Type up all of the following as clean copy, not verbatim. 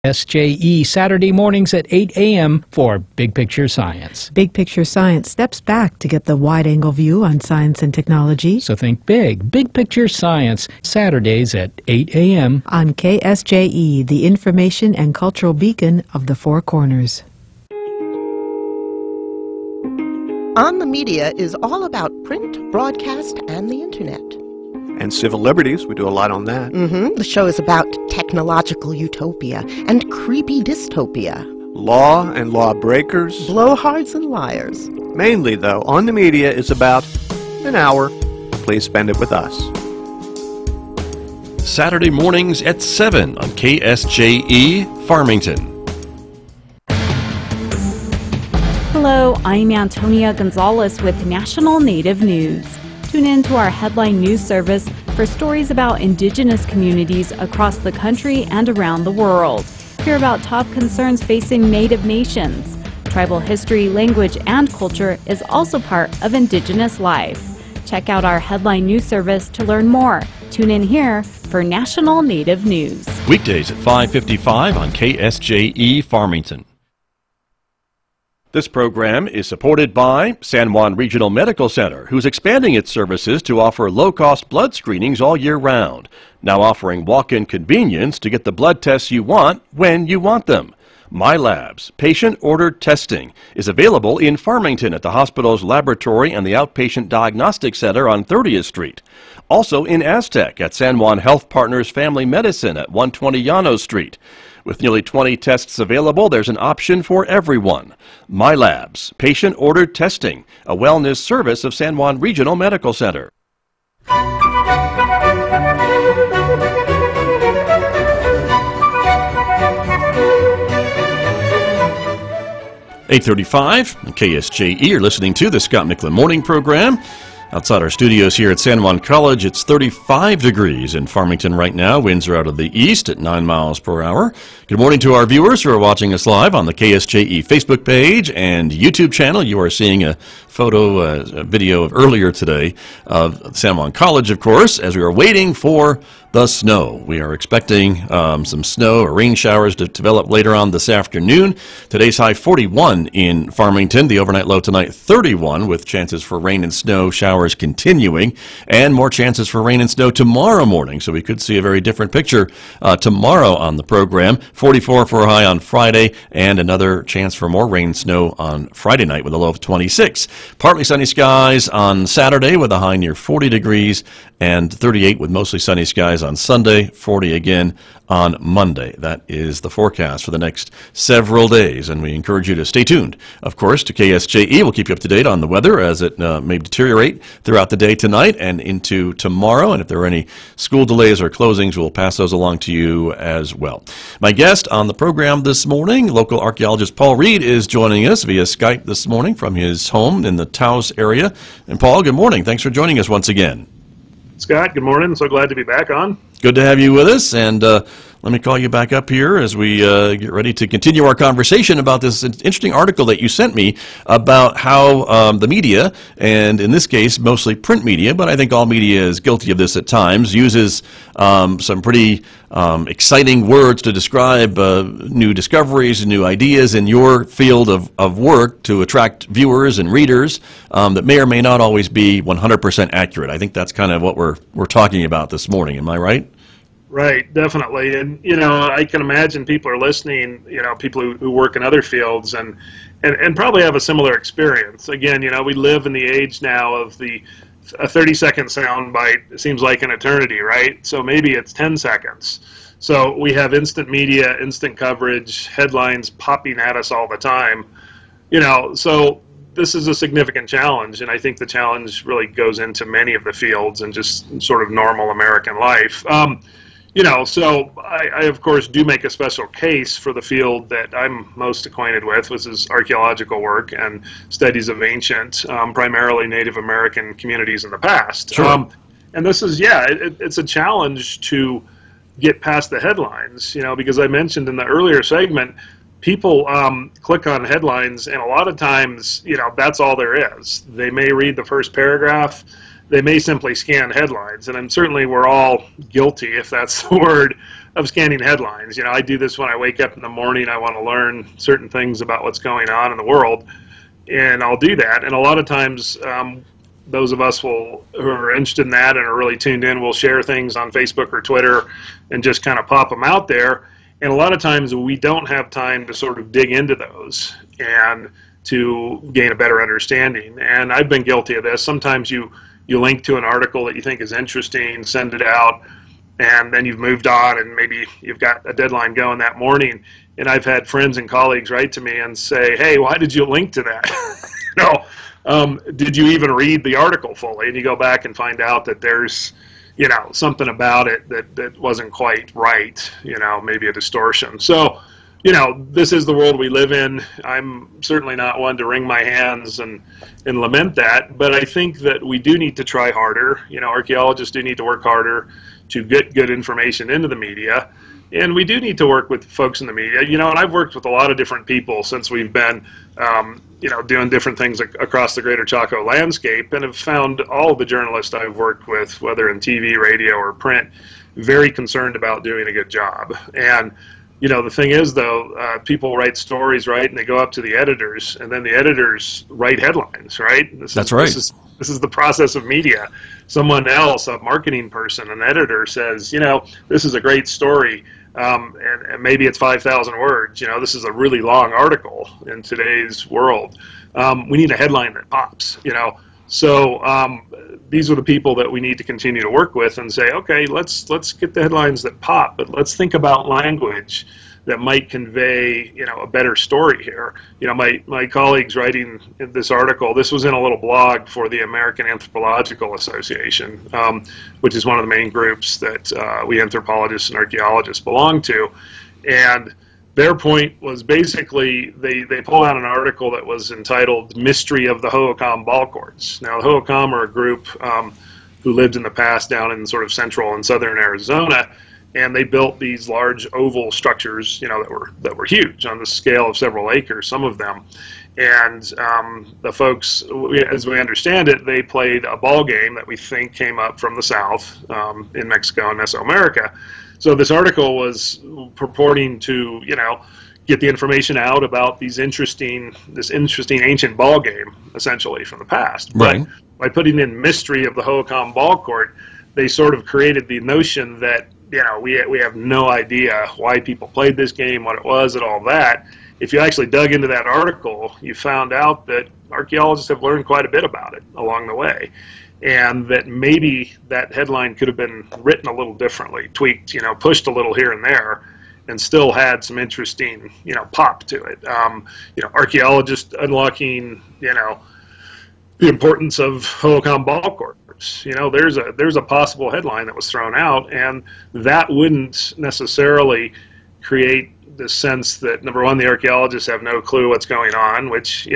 KSJE Saturday mornings at 8 a.m. for Big Picture Science. Big Picture Science steps back to get the wide-angle view on science and technology. So think big. Big Picture Science, Saturdays at 8 a.m. on KSJE, the information and cultural beacon of the Four Corners. On the Media is all about print, broadcast, and the internet. And civil liberties, we do a lot on that. The show is about technological utopia and creepy dystopia. Law and lawbreakers. Blowhards and liars. Mainly, though, On the Media is about an hour. Please spend it with us. Saturday mornings at 7 on KSJE Farmington. Hello, I'm Antonia Gonzalez with National Native News. Tune in to our headline news service for stories about indigenous communities across the country and around the world. Hear about top concerns facing Native nations. Tribal history, language, and culture is also part of indigenous life. Check out our headline news service to learn more. Tune in here for National Native News. Weekdays at 5:55 on KSJE Farmington. This program is supported by San Juan Regional Medical Center, who's expanding its services to offer low-cost blood screenings all year round, now offering walk-in convenience to get the blood tests you want when you want them. MyLabs, patient-ordered testing, is available in Farmington at the hospital's laboratory and the Outpatient Diagnostic Center on 30th Street. Also in Aztec at San Juan Health Partners Family Medicine at 120 Llanos Street. With nearly 20 tests available, there's an option for everyone. MyLabs, patient-ordered testing, a wellness service of San Juan Regional Medical Center. 8:35 on KSJE. You're listening to the Scott Michlin Morning Program. Outside our studios here at San Juan College, it's 35 degrees in Farmington right now. Winds are out of the east at 9 miles per hour. Good morning to our viewers who are watching us live on the KSJE Facebook page and YouTube channel. You are seeing a photo, a video of earlier today of San Juan College, of course, as we are waiting for the snow. We are expecting some snow or rain showers to develop later on this afternoon. Today's high 41 in Farmington. The overnight low tonight 31, with chances for rain and snow showers continuing, and more chances for rain and snow tomorrow morning. So we could see a very different picture tomorrow on the program. 44 for a high on Friday, and another chance for more rain and snow on Friday night with a low of 26. Partly sunny skies on Saturday with a high near 40 degrees, and 38 with mostly sunny skies on Sunday, 40 again on Monday. That is the forecast for the next several days, and we encourage you to stay tuned, of course, to KSJE. We'll keep you up to date on the weather as it may deteriorate throughout the day tonight and into tomorrow, and if there are any school delays or closings, we'll pass those along to you as well. My guest on the program this morning, local archaeologist Paul Reed, is joining us via Skype this morning from his home in the Taos area. And Paul, good morning. Thanks for joining us once again. Scott, good morning. So glad to be back on. Good to have you with us, and let me call you back up here as we get ready to continue our conversation about this interesting article that you sent me about how the media, and in this case mostly print media, but I think all media is guilty of this at times, uses some pretty exciting words to describe new discoveries, new ideas in your field of work to attract viewers and readers that may or may not always be 100% accurate. I think that's kind of what we're talking about this morning. Am I right? Right, definitely. And, I can imagine people are listening, people who work in other fields and probably have a similar experience. Again, we live in the age now of a 30-second sound bite seems like an eternity, right? So maybe it's 10 seconds. So we have instant media, instant coverage, headlines popping at us all the time. So this is a significant challenge, and I think the challenge really goes into many of the fields and just sort of normal American life. So I of course do make a special case for the field that I'm most acquainted with, which is archaeological work and studies of ancient, primarily Native American communities in the past. Sure. And this is, it's a challenge to get past the headlines, because I mentioned in the earlier segment, people click on headlines, and a lot of times, that's all there is. They may read the first paragraph. They may simply scan headlines, and certainly we're all guilty, if that's the word, scanning headlines. I do this when I wake up in the morning. I want to learn certain things about what's going on in the world, and I'll do that. And a lot of times, those of us who are interested in that and are really tuned in will share things on Facebook or Twitter and just kind of pop them out there. And a lot of times we don't have time to sort of dig into those and to gain a better understanding. And I've been guilty of this. Sometimes you link to an article that you think is interesting, send it out, and then you've moved on, and maybe you've got a deadline going that morning. And I've had friends and colleagues write to me and say, hey, why did you link to that? Did you even read the article fully? And you go back and find out that there's, something about it that wasn't quite right, maybe a distortion. So, this is the world we live in. I'm certainly not one to wring my hands and lament that, but I think that we do need to try harder. Archaeologists do need to work harder to get good information into the media. And we do need to work with folks in the media, and I've worked with a lot of different people since we've been, doing different things across the greater Chaco landscape, and have found all of the journalists I've worked with, whether in TV, radio, or print, very concerned about doing a good job. And, the thing is, though, people write stories, right, and they go up to the editors, and then the editors write headlines, right? That's right. This is the process of media. Someone else, a marketing person, an editor says, this is a great story, and maybe it's 5,000 words. This is a really long article in today's world. We need a headline that pops, So these are the people that we need to continue to work with and say, okay, let's get the headlines that pop, but let's think about language that might convey, a better story here. My colleagues writing this article, this was in a little blog for the American Anthropological Association, which is one of the main groups that we anthropologists and archaeologists belong to. And their point was basically they pulled out an article that was entitled Mystery of the Hohokam Ball Courts. Now, the Hohokam are a group who lived in the past down in sort of central and southern Arizona, and they built these large oval structures, that were huge on the scale of several acres, some of them. And the folks, as we understand it, they played a ball game that we think came up from the south in Mexico and Mesoamerica. So this article was purporting to, get the information out about this interesting ancient ball game, essentially from the past. Right. But by putting in Mystery of the Hohokam Ball Court, they sort of created the notion that we have no idea why people played this game, what it was, and all that. If you actually dug into that article, you found out that archaeologists have learned quite a bit about it along the way, and that maybe that headline could have been written a little differently, tweaked, pushed a little here and there, and still had some interesting, pop to it. Archaeologists unlocking, the importance of Hohokam ball courts. There's a possible headline that was thrown out, and that wouldn't necessarily create the sense that, number one, the archaeologists have no clue what's going on, which,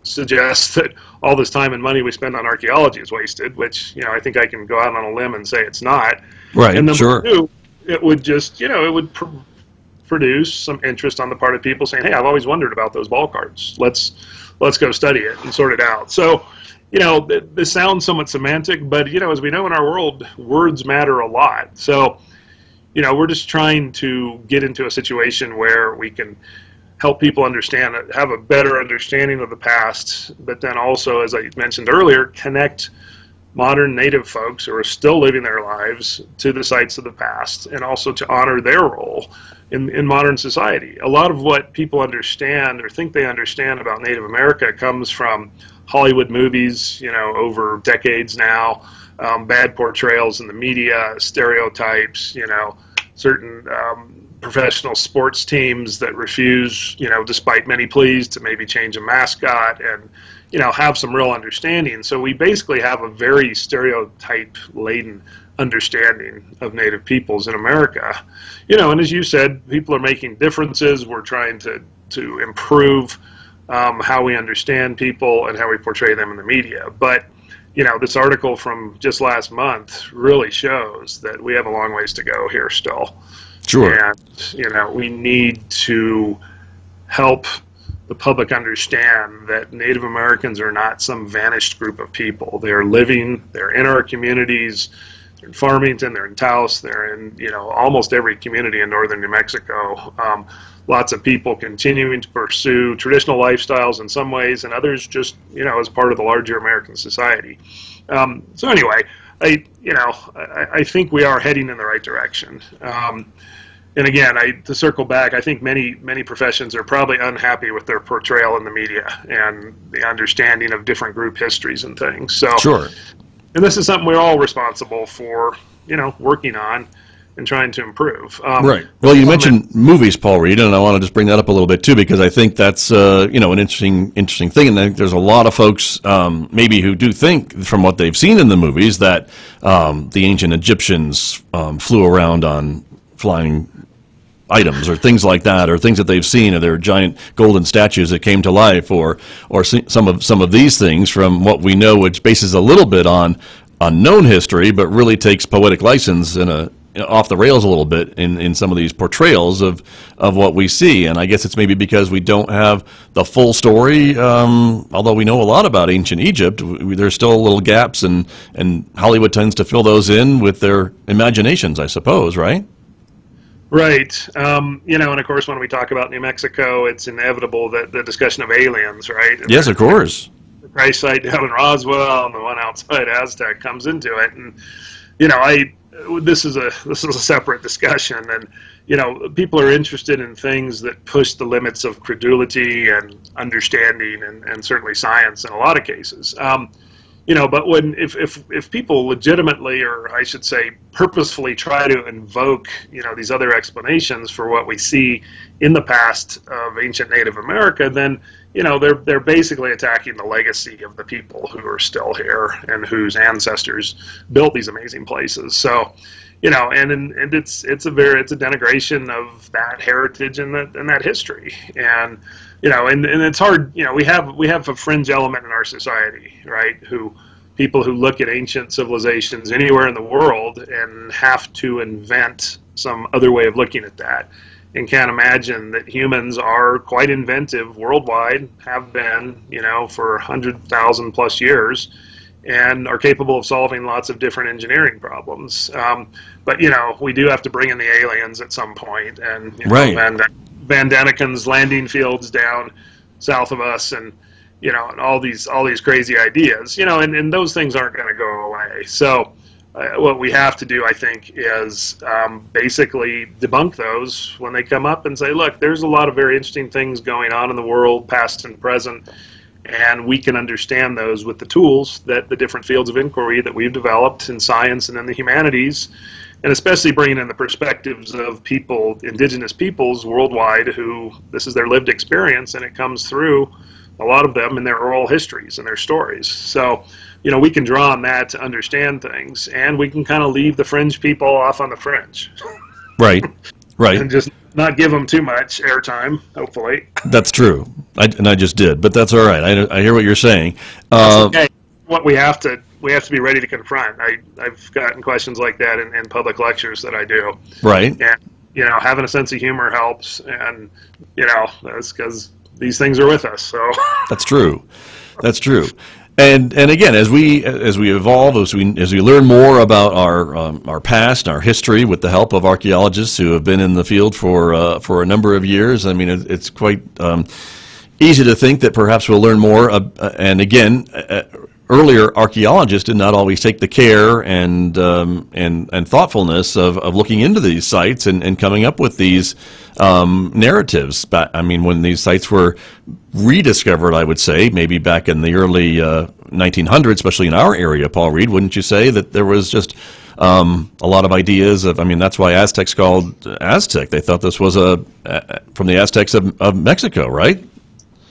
suggests that all this time and money we spend on archaeology is wasted, which, I think I can go out on a limb and say it's not. Right, and sure. Number two, it would just, it would produce some interest on the part of people saying, hey, I've always wondered about those ball cards. Let's go study it and sort it out. So, this sounds somewhat semantic, but, as we know in our world, words matter a lot. So, we're just trying to get into a situation where we can help people understand, have a better understanding of the past, but then also, as I mentioned earlier, connect modern Native folks who are still living their lives to the sites of the past, and also to honor their role in modern society. A lot of what people understand or think they understand about Native America comes from Hollywood movies, over decades now, bad portrayals in the media, stereotypes, certain professional sports teams that refuse, despite many pleas, to maybe change a mascot and, have some real understanding. So we basically have a very stereotype-laden understanding of Native peoples in America. And as you said, people are making differences. We're trying to improve how we understand people and how we portray them in the media. But, this article from just last month really shows that we have a long ways to go here still. Sure. And, we need to help the public understand that Native Americans are not some vanished group of people. They're living, they're in our communities, they're in Farmington, they're in Taos, they're in, you know, almost every community in northern New Mexico. Lots of people continuing to pursue traditional lifestyles in some ways, and others just, you know, as part of the larger American society. So anyway, I think we are heading in the right direction. And again, to circle back, I think many professions are probably unhappy with their portrayal in the media and the understanding of different group histories and things. So, Sure. And this is something we're all responsible for, you know, working on and trying to improve. Right. Well, you mentioned movies, Paul Reed, and I want to just bring that up a little bit too, because I think that's you know, an interesting thing, and I think there's a lot of folks maybe who do think from what they've seen in the movies that the ancient Egyptians flew around on flying items or things like that, or things that they've seen, or their giant golden statues that came to life, or some of these things from what we know, which bases a little bit on unknown history, but really takes poetic license in off the rails a little bit in some of these portrayals of what we see. And I guess it's maybe because we don't have the full story, although we know a lot about ancient Egypt. There's still little gaps, and Hollywood tends to fill those in with their imaginations, I suppose, right? Right. You know, and of course, when we talk about New Mexico, it's inevitable that the discussion of aliens, right? And yes, of course. The Christ site down in Roswell and the one outside Aztec comes into it. And, you know, this is a separate discussion. And, you know, people are interested in things that push the limits of credulity and understanding and certainly science in a lot of cases. You know, but if people legitimately, or I should say purposefully, try to invoke, you know, these other explanations for what we see in the past of ancient Native America, then, you know, they're basically attacking the legacy of the people who are still here and whose ancestors built these amazing places. So, you know, and it's a denigration of that heritage and that history. And, you know, and it's hard, you know, we have a fringe element in our society, right, people who look at ancient civilizations anywhere in the world and have to invent some other way of looking at that, and can't imagine that humans are quite inventive worldwide, have been, you know, for 100,000 plus years, and are capable of solving lots of different engineering problems. But, you know, we do have to bring in the aliens at some point, and, you know, right. Van Daniken's landing fields down south of us, and, you know, and all these crazy ideas, you know, and those things aren't going to go away. So what we have to do, I think, is basically debunk those when they come up and say, look, there's a lot of very interesting things going on in the world, past and present, and we can understand those with the tools that the different fields of inquiry that we've developed in science and in the humanities, and especially bringing in the perspectives of people, indigenous peoples worldwide, who this is their lived experience, and it comes through a lot of them in their oral histories and their stories. So, you know, we can draw on that to understand things, and we can kind of leave the fringe people off on the fringe. Right, right. And just not give them too much airtime, hopefully. That's true. I just did, but that's all right. I hear what you're saying. Okay. What we have to be ready to confront. I've gotten questions like that in public lectures that I do. Right. And, you know, having a sense of humor helps, and, you know, that's because these things are with us. So that's true. That's true. And again, as we evolve, as we learn more about our past, our history, with the help of archaeologists who have been in the field for a number of years, I mean, it's quite easy to think that perhaps we'll learn more. And again, earlier archaeologists did not always take the care and thoughtfulness of looking into these sites and coming up with these narratives. But I mean, when these sites were rediscovered, I would say, maybe back in the early 1900s, especially in our area, Paul Reed, wouldn't you say that there was just a lot of ideas of, I mean, that's why Aztecs called Aztec. They thought this was from the Aztecs of Mexico, right?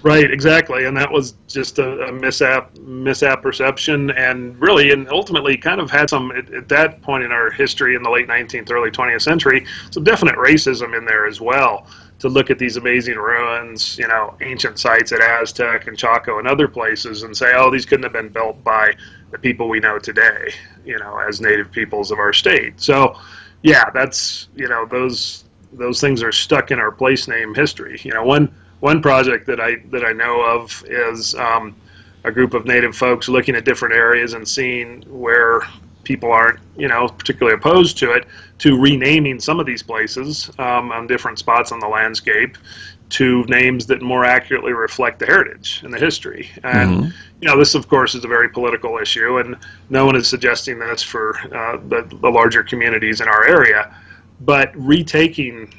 Right, exactly, and that was just a misapperception, and really, and ultimately, kind of had some at that point in our history in the late 19th, early 20th century, some definite racism in there as well. To look at these amazing ruins, you know, ancient sites at Aztec and Chaco and other places, and say, oh, these couldn't have been built by the people we know today, you know, as native peoples of our state. So, yeah, that's, you know, those things are stuck in our place name history. You know, one project that I know of is a group of native folks looking at different areas and seeing where people aren't, particularly opposed to it, to renaming some of these places on different spots on the landscape to names that more accurately reflect the heritage and the history. And, this, of course, is a very political issue, and no one is suggesting this for the larger communities in our area. But retaking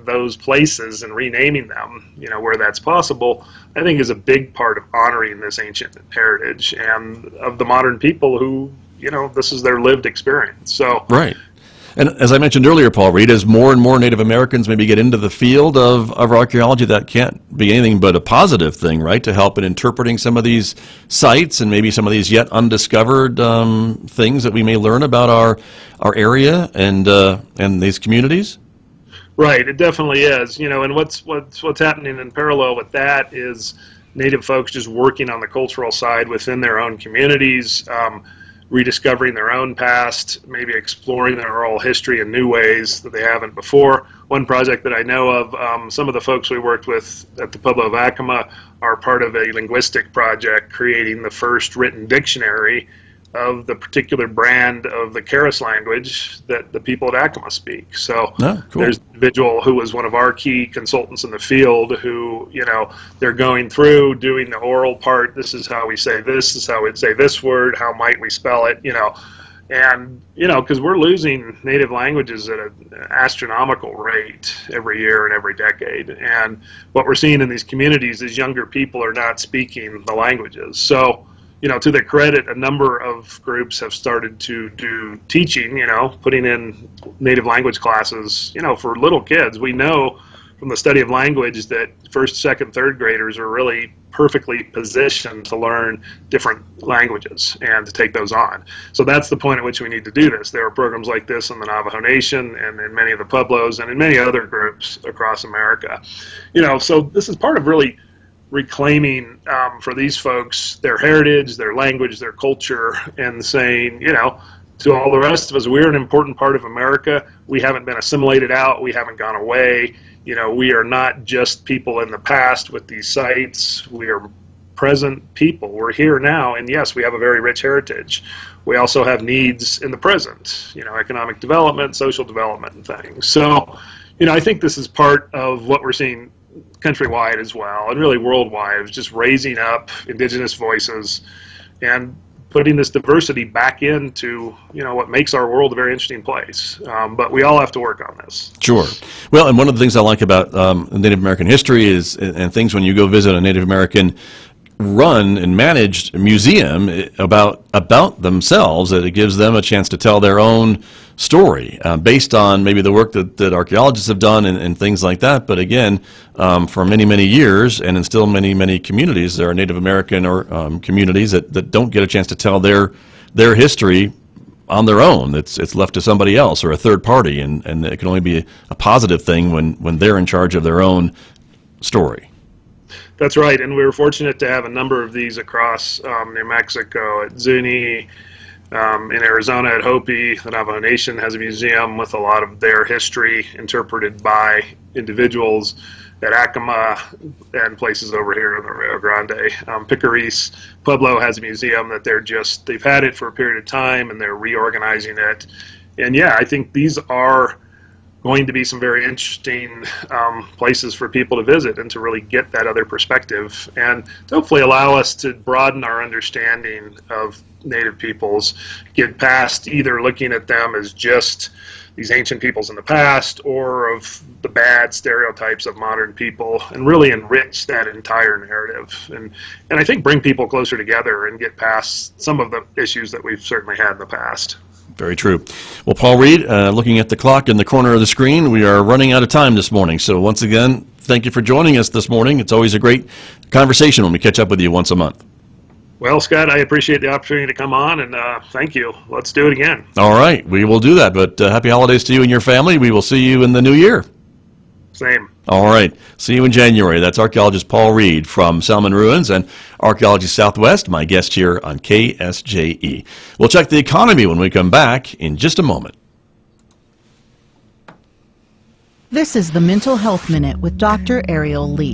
those places and renaming them, where that's possible, I think is a big part of honoring this ancient heritage and of the modern people who, this is their lived experience. So, right. And as I mentioned earlier, Paul Reed, as more and more Native Americans maybe get into the field of archaeology, that can't be anything but a positive thing, right, to help in interpreting some of these sites and maybe some of these yet undiscovered things that we may learn about our area and these communities? Right, it definitely is. And what's happening in parallel with that is Native folks just working on the cultural side within their own communities, rediscovering their own past, maybe exploring their oral history in new ways that they haven't before. One project that I know of, some of the folks we worked with at the Pueblo of Acoma are part of a linguistic project creating the first written dictionary of the particular brand of the Keres language that the people at Acoma speak. So cool. There's an individual who was one of our key consultants in the field who, they're going through doing the oral part. This is how we say this is how we'd say this word. How might we spell it? And, because we're losing native languages at an astronomical rate every year and every decade. And what we're seeing in these communities is younger people are not speaking the languages. So, to their credit, a number of groups have started to do teaching, putting in native language classes, for little kids. We know from the study of language that first, second, third graders are really perfectly positioned to learn different languages and to take those on. So that's the point at which we need to do this. There are programs like this in the Navajo Nation and in many of the Pueblos and in many other groups across America. So this is part of really reclaiming for these folks their heritage, their language, their culture, and saying, to all the rest of us, we're an important part of America. We haven't been assimilated out. We haven't gone away. We are not just people in the past with these sites. We are present people. We're here now, and yes, we have a very rich heritage. We also have needs in the present, economic development, social development, and things. So, I think this is part of what we're seeing countrywide as well, and really worldwide, of just raising up indigenous voices and putting this diversity back into, what makes our world a very interesting place. But we all have to work on this. Sure. Well, and one of the things I like about Native American history is, and things when you go visit a Native American run and managed museum about themselves, that it gives them a chance to tell their own story based on maybe the work that archaeologists have done and things like that. But again, for many, many years and in still many, many communities, there are Native American or communities that don't get a chance to tell their history on their own. It's left to somebody else or a third party, and it can only be a positive thing when they're in charge of their own story. That's right, and we were fortunate to have a number of these across New Mexico at Zuni, in Arizona at Hopi. The Navajo Nation has a museum with a lot of their history interpreted by individuals at Acoma and places over here in the Rio Grande. Picaris Pueblo has a museum that they've had it for a period of time and they're reorganizing it. And yeah, I think these are going to be some very interesting places for people to visit and to really get that other perspective and to hopefully allow us to broaden our understanding of Native peoples, get past either looking at them as just these ancient peoples in the past or of the bad stereotypes of modern people, and really enrich that entire narrative and I think bring people closer together and get past some of the issues that we've certainly had in the past. Very true. Well, Paul Reed, looking at the clock in the corner of the screen, we are running out of time this morning. So once again, thank you for joining us this morning. It's always a great conversation when we catch up with you once a month. Well, Scott, I appreciate the opportunity to come on, and thank you. Let's do it again. All right, we will do that. But happy holidays to you and your family. We will see you in the new year. Same. All right. See you in January. That's archaeologist Paul Reed from Salmon Ruins and Archaeology Southwest, my guest here on KSJE. We'll check the economy when we come back in just a moment. This is the Mental Health Minute with Dr. Ariel Lee.